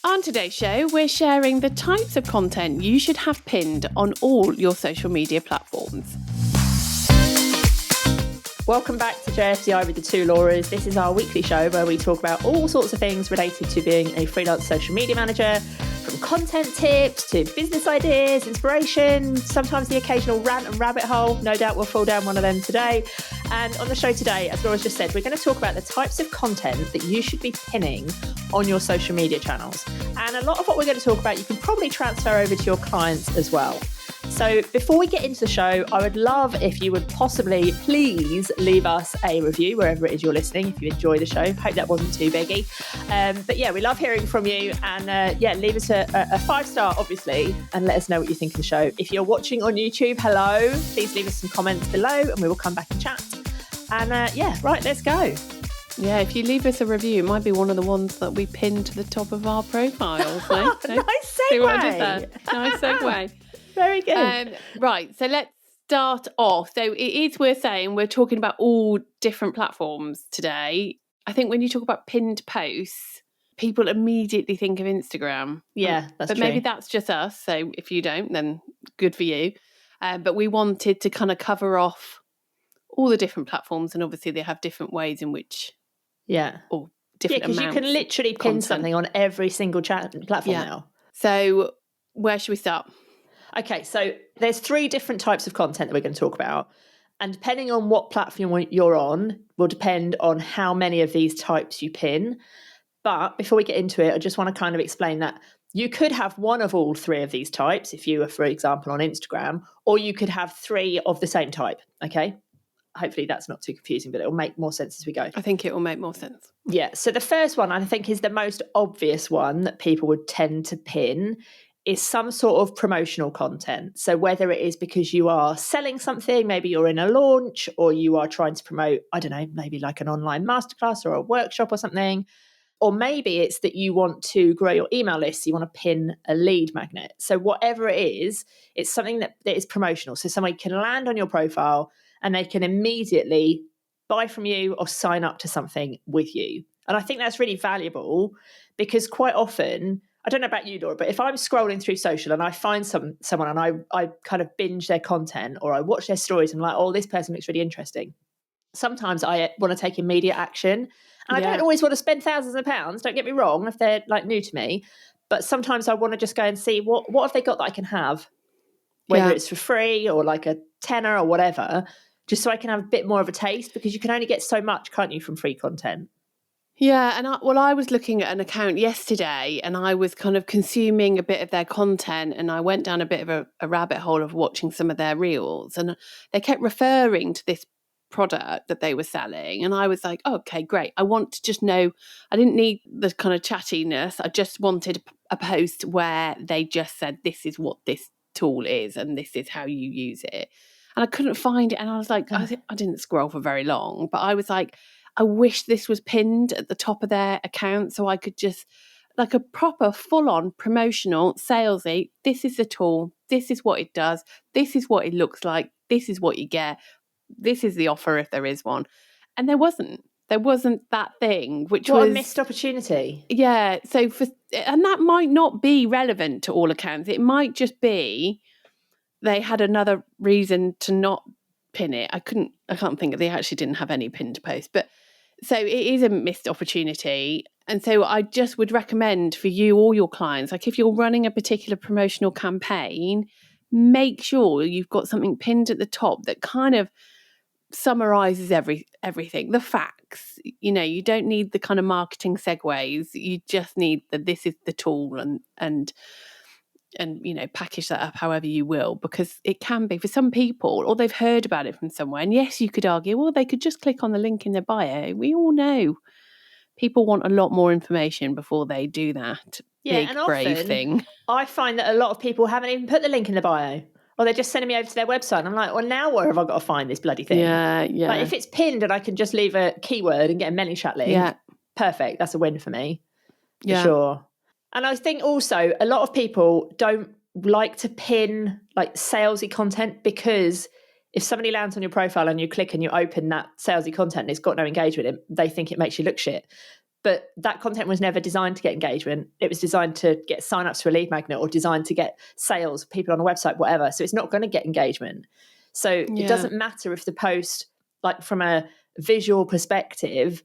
On today's show, we're sharing the types of content you should have pinned on all your social media platforms. Welcome back to JFDI with the two Lauras. This is our weekly show where we talk about all sorts of things related to being a freelance social media manager, from content tips to business ideas, inspiration, sometimes the occasional rant and rabbit hole. No doubt we'll fall down one of them today. And on the show today, as Laura's just said, we're going to talk about the types of content that you should be pinning on your social media channels. And a lot of what we're going to talk about, you can probably transfer over to your clients as well. So before we get into the show, I would love if you would possibly please leave us a review wherever it is you're listening, if you enjoy the show. Hope that wasn't too biggie. But yeah, we love hearing from you. And leave us a 5-star, obviously, and let us know what you think of the show. If you're watching on YouTube, hello. Please leave us some comments below and we will come back and chat. And right, let's go. Yeah, if you leave us a review, it might be one of the ones that we pin to the top of our profiles. Nice segue. See what I did there? Nice segue. Very good. Right, so let's start off. So it is worth saying we're talking about all different platforms today. I think when you talk about pinned posts, people immediately think of Instagram. Yeah, that's true. But maybe that's just us. So if you don't, then good for you. But we wanted to kind of cover off all the different platforms, and obviously they have different ways in which... or different amounts. Because you can literally pin something on every single platform now. So where should we start? Okay, so there's 3 different types of content that we're going to talk about. And depending on what platform you're on, will depend on how many of these types you pin. But before we get into it, I just want to kind of explain that you could have one of all 3 of these types if you were, for example, on Instagram, or you could have 3 of the same type, okay? Hopefully that's not too confusing, but it'll make more sense as we go. I think it will make more sense. Yeah, so the first one I think is the most obvious one that people would tend to pin is some sort of promotional content. So whether it is because you are selling something, maybe you're in a launch, or you are trying to promote, I don't know, maybe like an online masterclass or a workshop or something. Or maybe it's that you want to grow your email list. So you want to pin a lead magnet. So whatever it is, it's something that is promotional. So somebody can land on your profile and they can immediately buy from you or sign up to something with you. And I think that's really valuable because quite often, I don't know about you, Laura, but if I'm scrolling through social and I find someone and I kind of binge their content or I watch their stories and I'm like, oh, this person looks really interesting. Sometimes I want to take immediate action. And I don't always want to spend thousands of pounds, don't get me wrong, if they're like new to me. But sometimes I want to just go and see what have they got that I can have, whether it's for free or like a tenner or whatever, just so I can have a bit more of a taste, because you can only get so much, can't you, from free content? Yeah, and I was looking at an account yesterday and I was kind of consuming a bit of their content, and I went down a bit of a rabbit hole of watching some of their reels, and they kept referring to this product that they were selling, and I was like, oh, okay, great. I want to just know, I didn't need the kind of chattiness. I just wanted a post where they just said, this is what this tool is and this is how you use it. And I couldn't find it, and I was like, I didn't scroll for very long, but I was like, I wish this was pinned at the top of their account so I could just, like a proper full-on promotional, salesy, this is the tool, this is what it does, this is what it looks like, this is what you get, this is the offer if there is one. And there wasn't that thing, which was... What a missed opportunity. Yeah, and that might not be relevant to all accounts. It might just be they had another reason to not pin it. I can't think of, they actually didn't have any pinned posts, but so it is a missed opportunity. And so I just would recommend for you or your clients, like if you're running a particular promotional campaign, make sure you've got something pinned at the top that kind of summarizes everything, the facts. You know, you don't need the kind of marketing segues. You just need this is the tool and you know, package that up however you will, because it can be for some people, or they've heard about it from somewhere. And yes, you could argue, well, they could just click on the link in their bio. We all know people want a lot more information before they do that big, and brave thing. I find that a lot of people haven't even put the link in the bio, or they're just sending me over to their website. And I'm like, well, now where have I got to find this bloody thing? Yeah. Like if it's pinned and I can just leave a keyword and get a ManyChat link, perfect. That's a win for me, for sure. And I think also a lot of people don't like to pin like salesy content, because if somebody lands on your profile and you click and you open that salesy content and it's got no engagement, they think it makes you look shit. But that content was never designed to get engagement. It was designed to get sign-ups to a lead magnet or designed to get sales, people on a website, whatever. So it's not going to get engagement. So it doesn't matter if the post, like from a visual perspective,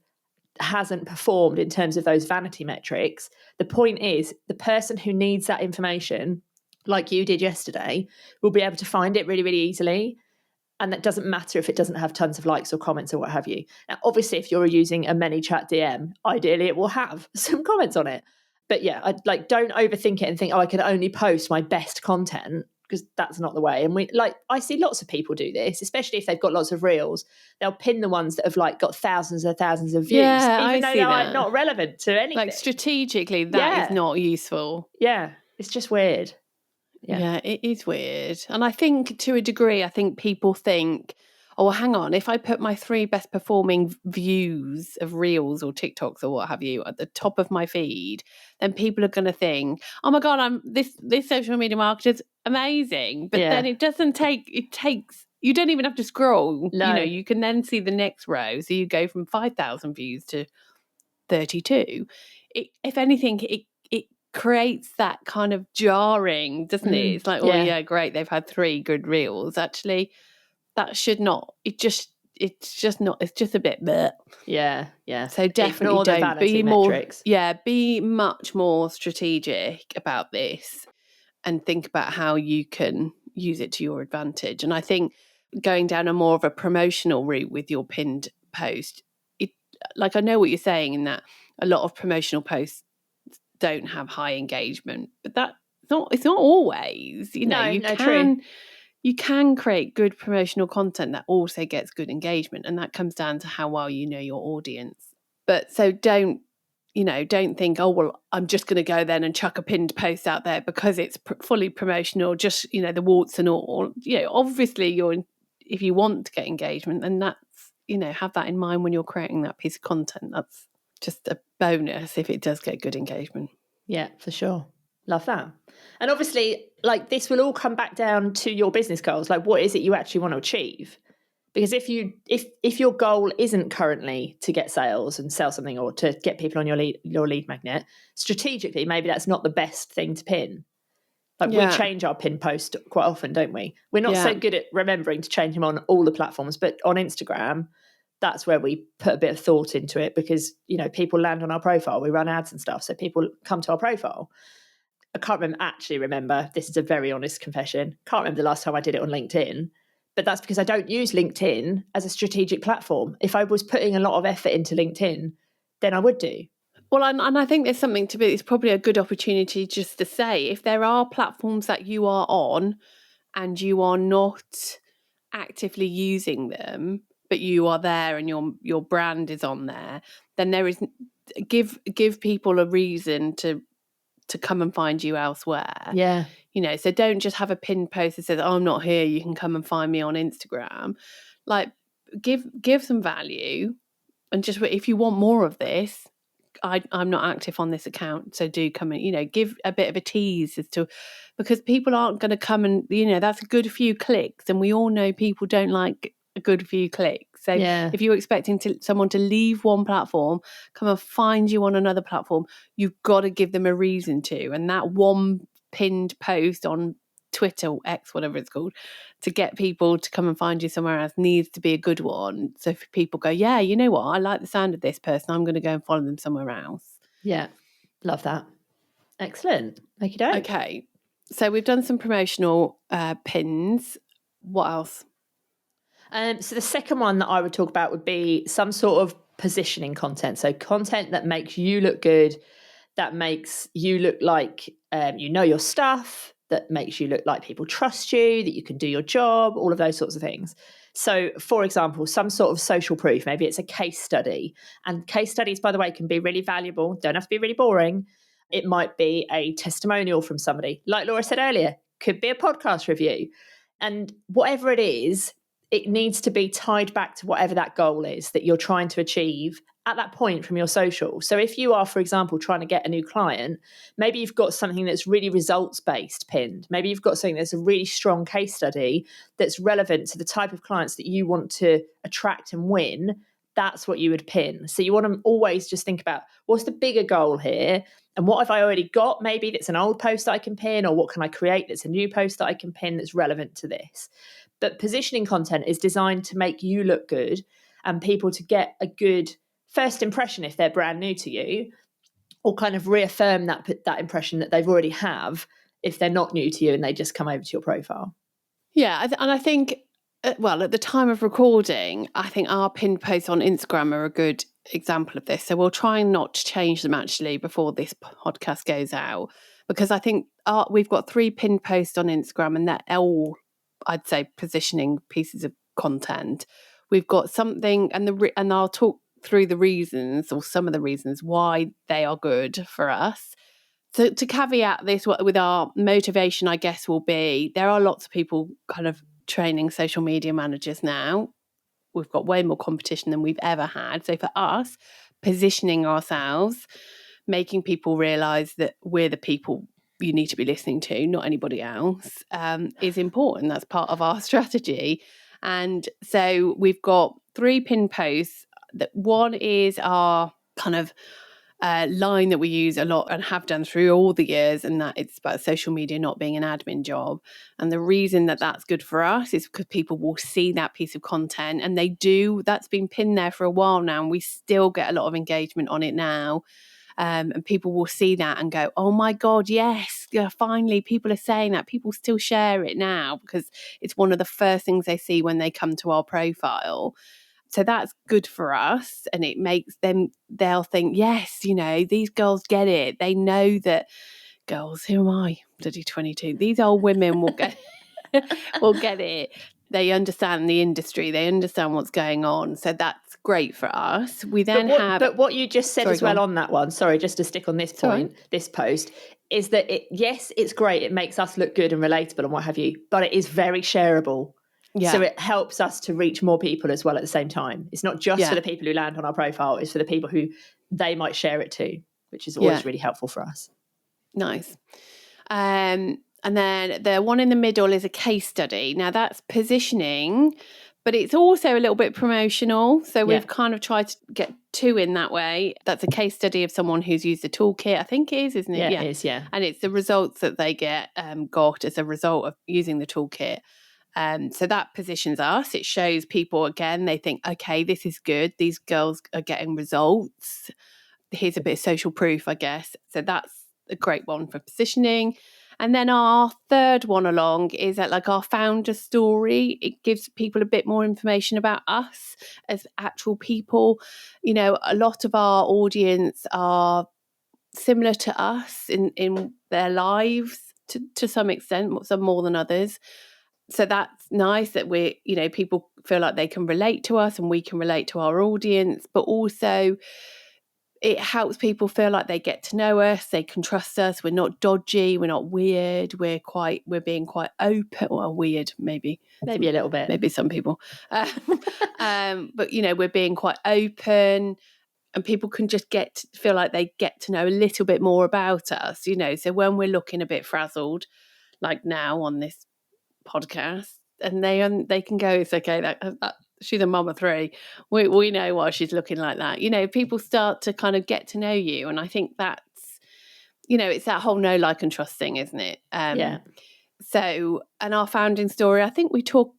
hasn't performed in terms of those vanity metrics. The point is the person who needs that information, like you did yesterday, will be able to find it really, really easily. And that doesn't matter if it doesn't have tons of likes or comments or what have you. Now, obviously, if you're using a ManyChat DM, ideally it will have some comments on it. But yeah, don't overthink it and think, I can only post my best content, because that's not the way. And I see lots of people do this, especially if they've got lots of reels. They'll pin the ones that have got thousands and thousands of views, even though they are not relevant to anything. Like strategically, that is not useful. Yeah, it's just weird. Yeah, it is weird. And I think to a degree, people think, oh, hang on, if I put my 3 best performing views of reels or TikToks or what have you at the top of my feed, then people are going to think, oh my God, this social media marketer's amazing. But then it takes, you don't even have to scroll. No. You can then see the next row. So you go from 5,000 views to 32. If anything, it creates that kind of jarring, doesn't it? It's like, oh yeah, great, they've had 3 good reels. Actually, that should not. It's just not. It's just a bit bleh. Yeah. So definitely don't be metrics. be much more strategic about this and think about how you can use it to your advantage. And I think going down a more of a promotional route with your pinned post, I know what you're saying in that a lot of promotional posts don't have high engagement, but it's not always. You can create good promotional content that also gets good engagement, and that comes down to how well you know your audience. But so don't think, oh well, I'm just going to go then and chuck a pinned post out there because it's fully promotional, just the warts and all. Obviously if you want to get engagement, then that's have that in mind when you're creating that piece of content. That's just a bonus if it does get good engagement. Yeah, for sure. Love that. And obviously, this will all come back down to your business goals. What is it you actually want to achieve? Because if your goal isn't currently to get sales and sell something or to get people on your lead magnet, strategically, maybe that's not the best thing to pin. We change our pin post quite often, don't we? We're not so good at remembering to change them on all the platforms, but on Instagram, that's where we put a bit of thought into it because, people land on our profile. We run ads and stuff. So people come to our profile. I can't remember. This is a very honest confession. Can't remember the last time I did it on LinkedIn, but that's because I don't use LinkedIn as a strategic platform. If I was putting a lot of effort into LinkedIn, then I would do. Well, and I think there's something to be, it's probably a good opportunity just to say, if there are platforms that you are on and you are not actively using them, but you are there and your brand is on there, then there is give people a reason to come and find you elsewhere. Yeah. So don't just have a pinned post that says, oh, I'm not here, you can come and find me on Instagram. Give some value, and just if you want more of this, I'm not active on this account, so do come and give a bit of a tease as to, because people aren't going to come and that's a good few clicks, and we all know people don't like a good few clicks. So if you're expecting someone to leave one platform, come and find you on another platform, you've got to give them a reason to. And that one pinned post on Twitter or X, whatever it's called, to get people to come and find you somewhere else needs to be a good one. So if people go, yeah, you know what, I like the sound of this person, I'm going to go and follow them somewhere else. Yeah, love that. Excellent. Okay, so we've done some promotional pins. What else? So the second one that I would talk about would be some sort of positioning content. So content that makes you look good, that makes you look like you know your stuff, that makes you look like people trust you, that you can do your job, all of those sorts of things. So, for example, some sort of social proof, maybe it's a case study. And case studies, by the way, can be really valuable, don't have to be really boring. It might be a testimonial from somebody. Like Laura said earlier, could be a podcast review. And whatever it is, it needs to be tied back to whatever that goal is that you're trying to achieve at that point from your social. So if you are, for example, trying to get a new client, maybe you've got something that's really results-based pinned. Maybe you've got something that's a really strong case study that's relevant to the type of clients that you want to attract and win, that's what you would pin. So you want to always just think about, what's the bigger goal here? And what have I already got? Maybe that's an old post that I can pin, or what can I create that's a new post that I can pin that's relevant to this? But positioning content is designed to make you look good and people to get a good first impression if they're brand new to you, or kind of reaffirm that impression that they've already have if they're not new to you and they just come over to your profile. Yeah, and I think, well, at the time of recording, I think our pinned posts on Instagram are a good example of this. So we'll try not to change them actually before this podcast goes out, because I think we've got 3 pinned posts on Instagram, and they're all, I'd say, positioning pieces of content. We've got something, and I'll talk through the reasons, or some of the reasons why they are good for us. So to caveat this with our motivation, I guess, will be there are lots of people kind of training social media managers now. We've got way more competition than we've ever had. So for us, positioning ourselves, making people realise that we're the people you need to be listening to, not anybody else, is important. That's part of our strategy. And so we've got 3 pinned posts. That one is our kind of line that we use a lot and have done through all the years, and that it's about social media not being an admin job. And the reason that that's good for us is because people will see that piece of content, and that's been pinned there for a while now, and we still get a lot of engagement on it now. And people will see that and go, oh my God, yes, yeah, finally people are saying that. People still share it now because it's one of the first things they see when they come to our profile. So that's good for us, and it makes they'll think, yes, these girls get it. They know that girls, who am I, bloody 22, these old women will get will get it. They understand the industry, they understand what's going on. So that's great for us. We then but what you just said as well on that one, sorry, just to stick on this point, this post, is that yes, it's great. It makes us look good and relatable and what have you, but it is very shareable. Yeah. So it helps us to reach more people as well at the same time. It's not just for the people who land on our profile, it's for the people who they might share it to, which is always really helpful for us. Nice. And then the one in the middle is a case study. Now that's positioning, but it's also a little bit promotional. So we've kind of tried to get 2 in that way. That's a case study of someone who's used the toolkit, I think it is, isn't it? Yeah, it is, yeah. And it's the results that they got as a result of using the toolkit. So that positions us. It shows people, again, they think, okay, this is good. These girls are getting results. Here's a bit of social proof, I guess. So that's a great one for positioning. And then our third one along is like our founder story. It gives people a bit more information about us as actual people. A lot of our audience are similar to us in their lives to some extent, some more than others. So that's nice that people feel like they can relate to us and we can relate to our audience, but also it helps people feel like they get to know us, they can trust us, we're not dodgy, we're not weird, we're being quite open, or weird maybe a little bit, maybe some people, but we're being quite open, and people can just feel like they get to know a little bit more about us, so when we're looking a bit frazzled, like now on this podcast, and they can go, it's okay, that she's a mum of 3, we know why she's looking like that. People start to kind of get to know you, and I think that's it's that whole know, like and trust thing, isn't it? So, and our founding story, I think we talk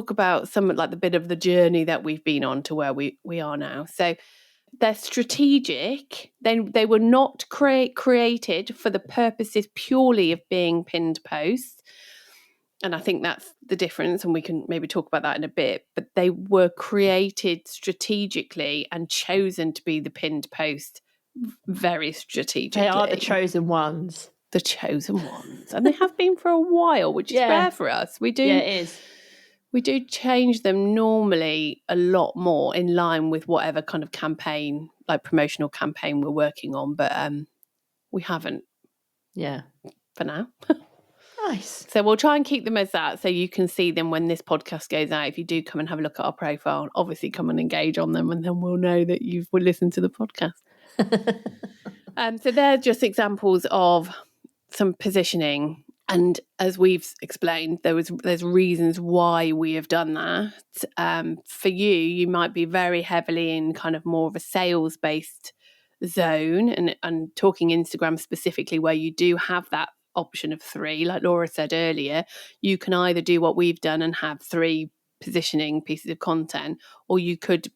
about some like the bit of the journey that we've been on to where we are now. So they're strategic. They were not created for the purposes purely of being pinned posts. And I think that's the difference, and we can maybe talk about that in a bit, but they were created strategically and chosen to be the pinned post very strategically. They are the chosen ones. The chosen ones. And they have been for a while, which is rare for us. We do. Yeah, it is. We do change them normally a lot more in line with whatever kind of campaign, like promotional campaign we're working on, but we haven't. Yeah. For now. Nice. So we'll try and keep them as that, so you can see them when this podcast goes out. If you do come and have a look at our profile, obviously come and engage on them, and then we'll know that you've listened to the podcast. So they're just examples of some positioning. And as we've explained, there's reasons why we have done that. For you might be very heavily in kind of more of a sales-based zone, and talking Instagram specifically, where you do have that option of 3, like Laura said earlier. You can either do what we've done and have 3 positioning pieces of content, or you could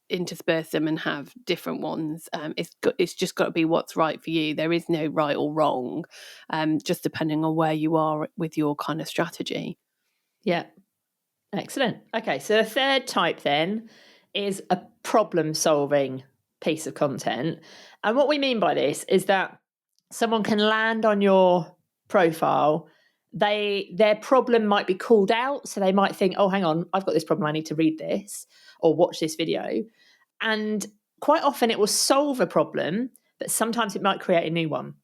intersperse them and have different ones. It's just got to be what's right for you. There is no right or wrong, just depending on where you are with your kind of strategy. Yeah. Excellent. Okay, so the third type then is a problem solving piece of content. And what we mean by this is that someone can land on your profile, their problem might be called out, so they might think, oh, hang on, I've got this problem, I need to read this or watch this video. And quite often it will solve a problem, but sometimes it might create a new one.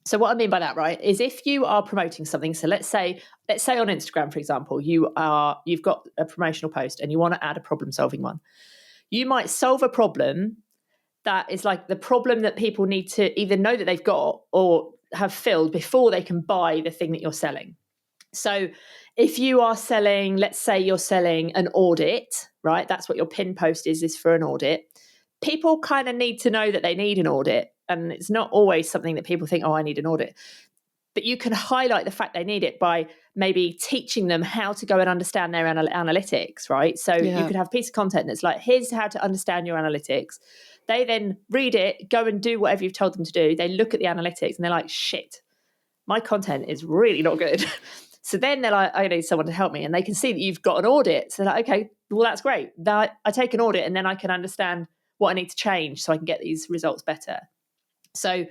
So what I mean by that, right, is if you are promoting something, so let's say on Instagram, for example, you've got a promotional post and you want to add a problem solving one. You might solve a problem that is like the problem that people need to either know that they've got or have filled before they can buy the thing that you're selling. So if you are selling, let's say you're selling an audit, right? That's what your pin post is for an audit. People kind of need to know that they need an audit. And it's not always something that people think, oh, I need an audit. But you can highlight the fact they need it by maybe teaching them how to go and understand their analytics, right? So you could have a piece of content that's like, here's how to understand your analytics. They then read it, go and do whatever you've told them to do. They look at the analytics and they're like, shit, my content is really not good. So then they're like, I need someone to help me. And they can see that you've got an audit. So they're like, okay, well, that's great. I take an audit and then I can understand what I need to change so I can get these results better. So,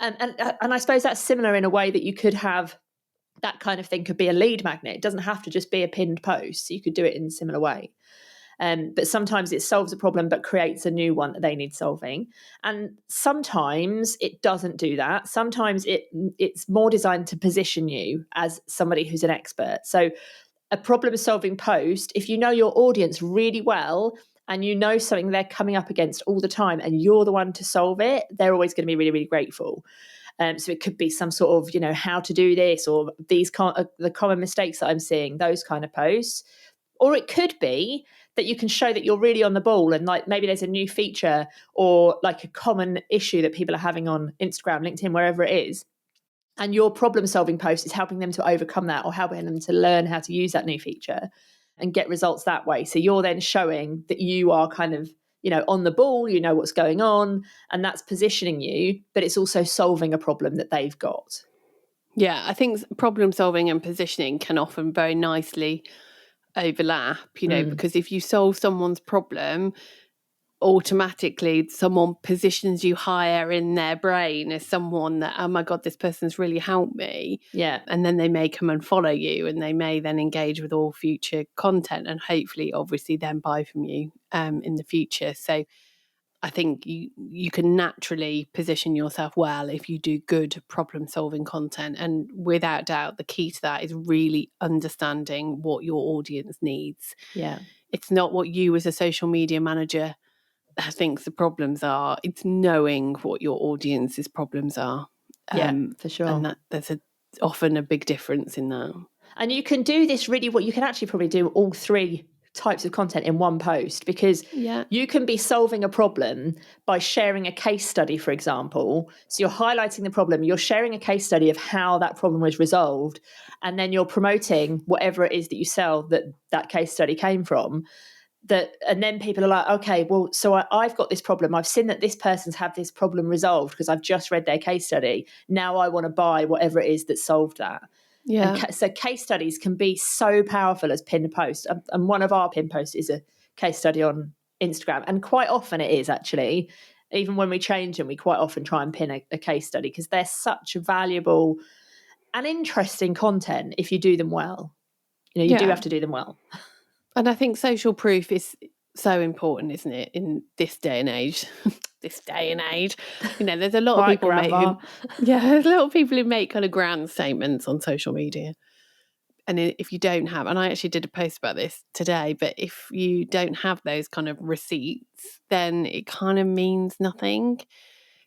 and I suppose that's similar in a way that you could have that kind of thing could be a lead magnet. It doesn't have to just be a pinned post. So you could do it in a similar way. But sometimes it solves a problem but creates a new one that they need solving. And sometimes it doesn't do that. Sometimes it's more designed to position you as somebody who's an expert. So a problem solving post, if you know your audience really well and you know something they're coming up against all the time and you're the one to solve it, they're always going to be really, really grateful. So it could be some sort of, how to do this, or the common mistakes that I'm seeing, those kind of posts. Or it could be that you can show that you're really on the ball and like maybe there's a new feature or like a common issue that people are having on Instagram, LinkedIn, wherever it is. And your problem solving post is helping them to overcome that or helping them to learn how to use that new feature and get results that way. So you're then showing that you are kind of, on the ball, you know what's going on, and that's positioning you, but it's also solving a problem that they've got. Yeah, I think problem solving and positioning can often very nicely overlap, because if you solve someone's problem, automatically someone positions you higher in their brain as someone that, oh my God, this person's really helped me. Yeah. And then they may come and follow you, and they may then engage with all future content and hopefully obviously then buy from you in the future. So I think you can naturally position yourself well if you do good problem solving content. And without doubt, the key to that is really understanding what your audience needs. Yeah. It's not what you as a social media manager thinks the problems are. It's knowing what your audience's problems are. For sure. And that there's often a big difference in that. And you can do this really you can actually probably do all 3 types of content in one post, because you can be solving a problem by sharing a case study, for example. So you're highlighting the problem, you're sharing a case study of how that problem was resolved, and then you're promoting whatever it is that you sell that case study came from. And then people are like, okay, well, so I've got this problem. I've seen that this person's had this problem resolved because I've just read their case study. Now I want to buy whatever it is that solved that. Yeah. And so case studies can be so powerful as pinned posts. And one of our pinned posts is a case study on Instagram. And quite often it is actually, even when we change them, we quite often try and pin a case study because they're such valuable and interesting content if you do them well. You do have to do them well. And I think social proof is so important, isn't it, in this day and age? There's a lot of people there's a lot of people who make kind of grand statements on social media. And if you don't have, and I actually did a post about this today, but if you don't have those kind of receipts, then it kind of means nothing.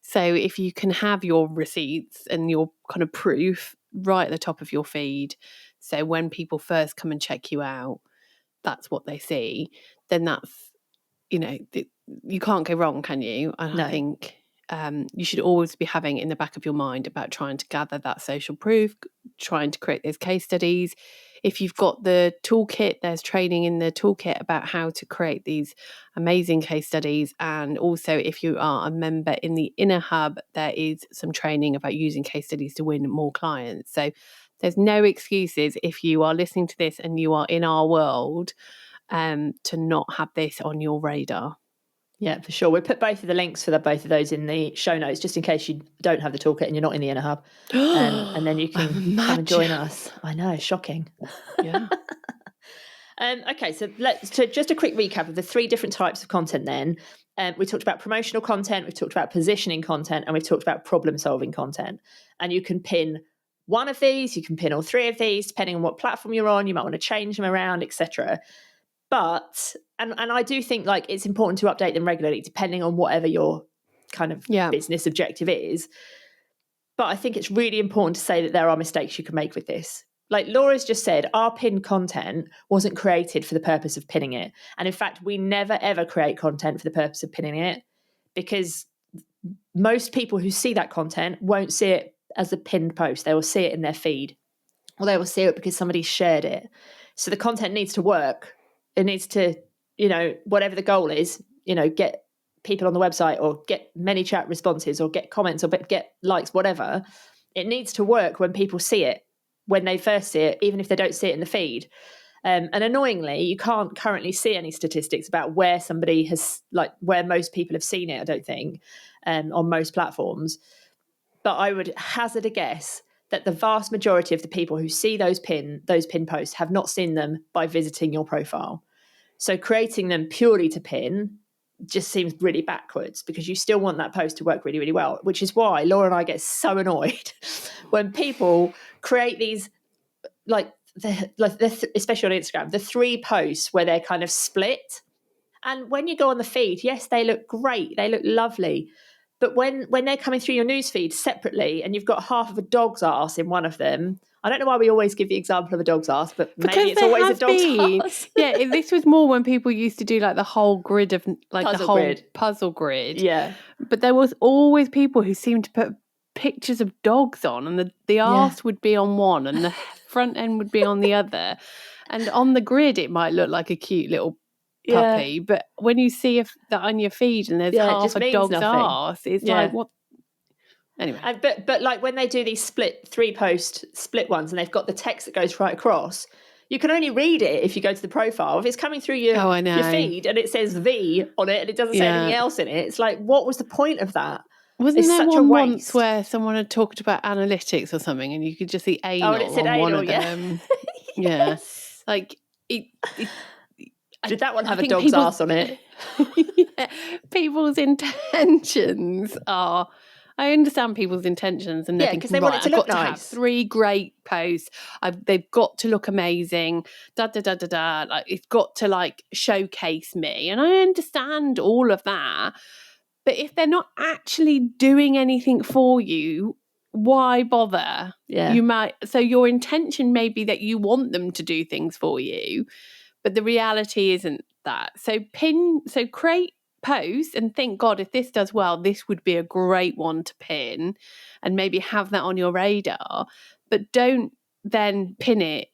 So if you can have your receipts and your kind of proof, right at the top of your feed. So when people first come and check you out, that's what they see. Then that's, you can't go wrong, can you? And No. I think you should always be having in the back of your mind about trying to gather that social proof, trying to create those case studies. If you've got the toolkit, there's training in the toolkit about how to create these amazing case studies. And also, if you are a member in the Inner Hub, there is some training about using case studies to win more clients. So there's no excuses if you are listening to this and you are in our world to not have this on your radar. Yeah, for sure. We'll put both of the links for both of those in the show notes, just in case you don't have the toolkit and you're not in the Inner Hub. And then you can come and join us. I know, shocking. Yeah. Okay, so just a quick recap of the 3 different types of content then. We talked about promotional content, we've talked about positioning content, and we've talked about problem-solving content. And you can pin one of these, you can pin all 3 of these, depending on what platform you're on. You might want to change them around, etc. But, and I do think like it's important to update them regularly, depending on whatever your kind of business objective is. But I think it's really important to say that there are mistakes you can make with this. Like Laura's just said, our pinned content wasn't created for the purpose of pinning it. And in fact, we never, ever create content for the purpose of pinning it, because most people who see that content won't see it as a pinned post. They will see it in their feed, or they will see it because somebody shared it. So the content needs to work. It needs to, whatever the goal is, get people on the website, or get many chat responses, or get comments, or get likes, whatever. It needs to work when people see it, when they first see it, even if they don't see it in the feed. And annoyingly, you can't currently see any statistics about where somebody has, like, where most people have seen it, I don't think, on most platforms. But I would hazard a guess that the vast majority of the people who see those pin posts have not seen them by visiting your profile. So creating them purely to pin just seems really backwards, because you still want that post to work really, really well, which is why Laura and I get so annoyed when people create these, especially on Instagram, the 3 posts where they're kind of split. And when you go on the feed, yes, they look great, they look lovely. But when they're coming through your newsfeed separately, and you've got half of a dog's ass in one of them, I don't know why we always give the example of a dog's ass, but maybe it's always a dog's ass. Yeah, this was more when people used to do like the whole grid of like Puzzle the whole grid. puzzle grid. Yeah. But there was always people who seemed to put pictures of dogs on, and the arse would be on one and the front end would be on the other. And on the grid, it might look like a cute little puppy, but when you see that on your feed and there's half a dog's arse, it's like, what? Anyway. But like when they do these split 3-post split ones, and they've got the text that goes right across, you can only read it if you go to the profile. If it's coming through your feed and it says V on it and it doesn't say anything else in it, it's like, what was the point of that? Wasn't there one once where someone had talked about analytics or something, and you could just see anal and it said on anal, one of them? Yes. Like it did that one have a dog's ass on it? People's intentions are... I understand people's intentions, and they're thinking, they want it to look nice. To have 3 great posts. They've got to look amazing. Like it's got to like showcase me, and I understand all of that. But if they're not actually doing anything for you, why bother? Yeah. So your intention may be that you want them to do things for you, but the reality isn't that. So create posts and think, God, if this does well, this would be a great one to pin, and maybe have that on your radar. But don't then pin it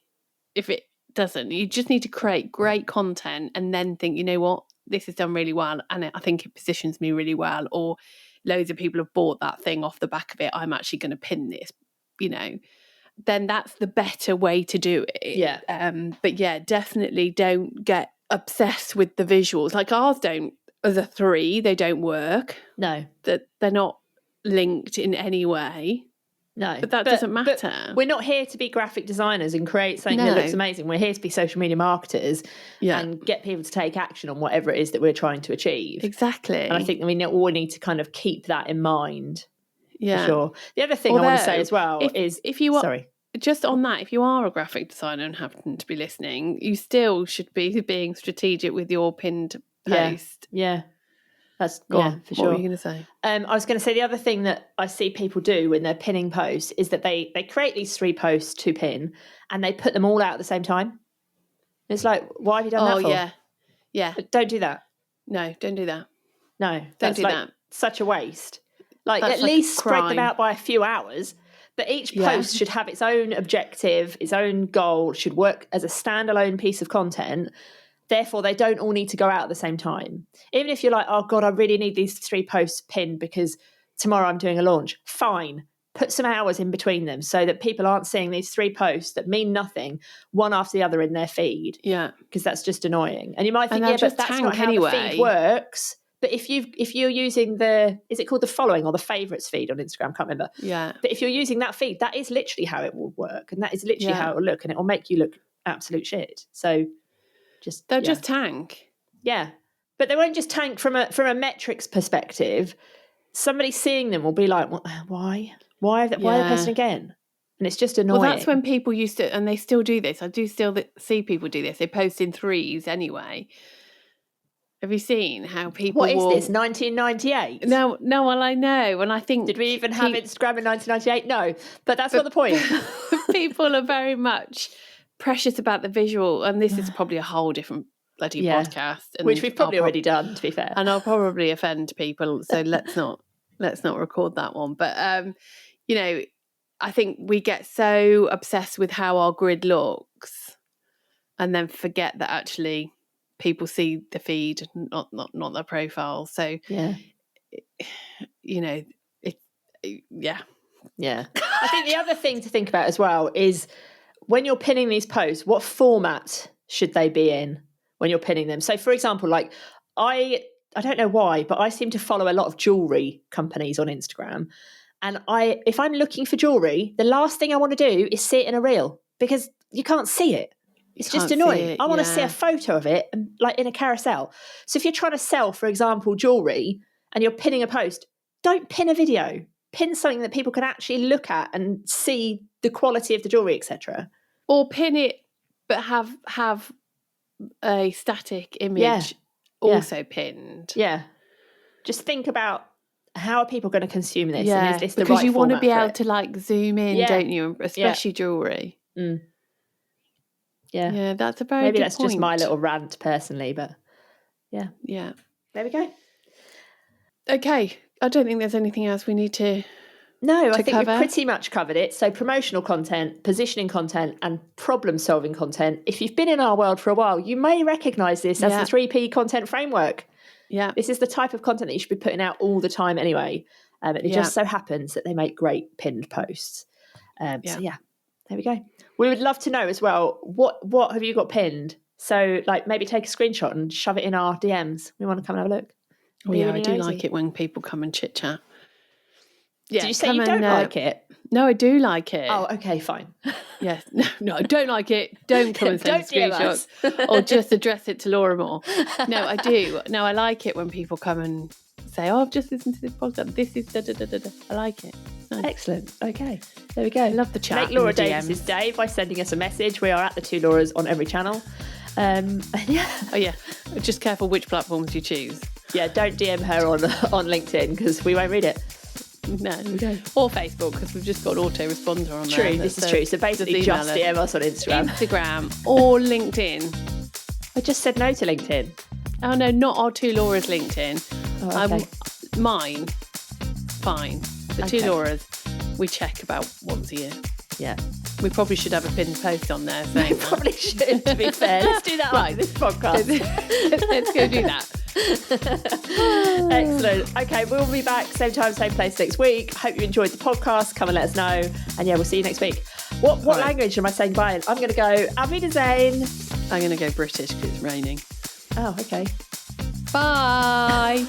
if it doesn't. You just need to create great content and then think, you know what, this is done really well, and I think it positions me really well, or loads of people have bought that thing off the back of it, I'm actually going to pin this, then that's the better way to do it. Yeah. But yeah, definitely don't get obsessed with the visuals. Like ours don't, as a 3, they don't work. No. That they're not linked in any way. No. But that doesn't matter. But we're not here to be graphic designers and create something that looks amazing. We're here to be social media marketers and get people to take action on whatever it is that we're trying to achieve. Exactly. And I think that we all need to kind of keep that in mind. Yeah. For sure. The other thing I want to say as well is... if you are, sorry. Just on that, if you are a graphic designer and happen to be listening, you still should be being strategic with your pinned post. Yeah. Go on, for sure. What were you going to say? I was going to say the other thing that I see people do when they're pinning posts is that they create these 3 posts to pin and they put them all out at the same time. It's like, why have you done that for? Yeah. Don't do that. No, don't do that. No, don't do that. Such a waste. Like, that's at like least spread them out by a few hours. But each post should have its own objective, its own goal, should work as a standalone piece of content. Therefore, they don't all need to go out at the same time. Even if you're like, oh God, I really need these 3 posts pinned because tomorrow I'm doing a launch. Fine. Put some hours in between them so that people aren't seeing these 3 posts that mean nothing, one after the other in their feed. Yeah. Because that's just annoying. And you might think, but that's not how the feed works. But if you're using is it called the following or the favourites feed on Instagram? Can't remember. Yeah. But if you're using that feed, that is literally how it will work. And that is literally how it will look. And it will make you look absolute shit. So they'll just tank. Yeah. But they won't just tank from a metrics perspective. Somebody seeing them will be like, why? Why the person again? And it's just annoying. Well, that's when people used to, and they still do this. I do still see people do this. They post in 3s anyway. Have you seen how people? What is this? 1998? No. Well, I know, and I think did we even have Instagram in 1998? No, but that's not the point. People are very much precious about the visual, and this is probably a whole different bloody podcast, which we've probably already done, to be fair. And I'll probably offend people, so let's not record that one. But I think we get so obsessed with how our grid looks, and then forget that actually people see the feed, not their profile. So yeah. I think the other thing to think about as well is when you're pinning these posts, what format should they be in when you're pinning them? So, for example, like I don't know why, but I seem to follow a lot of jewelry companies on Instagram. And if I'm looking for jewelry, the last thing I want to do is see it in a reel because you can't see it. It's just annoying. I want to see a photo of it, like in a carousel. So if you're trying to sell, for example, jewelry and you're pinning a post, don't pin a video. Pin something that people can actually look at and see the quality of the jewelry, etc. Or pin it, but have a static image also pinned. Yeah. Just think about how are people going to consume this? Yeah, and is this the because right you want to be able it? to like zoom in, don't you? Especially jewelry. Mm. Yeah, that's a very maybe good that's point. Just my little rant personally, but yeah. There we go. Okay, I don't think there's anything else we need to. No, I think cover. we've pretty much covered it. So promotional content, positioning content, and problem-solving content. If you've been in our world for a while, you may recognise this as the 3P content framework. Yeah, this is the type of content that you should be putting out all the time anyway. It just so happens that they make great pinned posts. So there we go. We would love to know as well, what have you got pinned? So like maybe take a screenshot and shove it in our DMs. We want to come and have a look. Oh yeah, I do like it when people come and chit chat. Yeah, did you say you don't like it? No, I do like it. Oh, okay, fine. Yes. No, I don't like it. Don't come and send screenshots. Or just address it to Laura Moore. No, I do. No, I like it when people come and say, oh, I've just listened to this podcast. This is da-da-da-da-da. I like it. Nice. Excellent. Okay. There we go. I love the chat. Make Laura Davis's day by sending us a message. We are at the 2 Lauras on every channel. Oh, yeah. Just careful which platforms you choose. Yeah, don't DM her on LinkedIn because we won't read it. No, we don't. Or Facebook because we've just got an autoresponder on there. True, this is true. So basically just DM us on Instagram or LinkedIn. I just said no to LinkedIn. Oh no, not our 2 Lauras LinkedIn. Oh, okay. Mine, fine. The 2 Lauras, we check about once a year. Yeah. We probably should have a pinned post on there saying we probably should, to be fair. Let's do that after this podcast. Let's go do that. Excellent. Okay, we'll be back same time, same place next week. Hope you enjoyed the podcast. Come and let us know. And we'll see you next week. What language am I saying bye in? I'm going to go Auf Wiedersehen. I'm going to go British because it's raining. Oh, okay. Bye.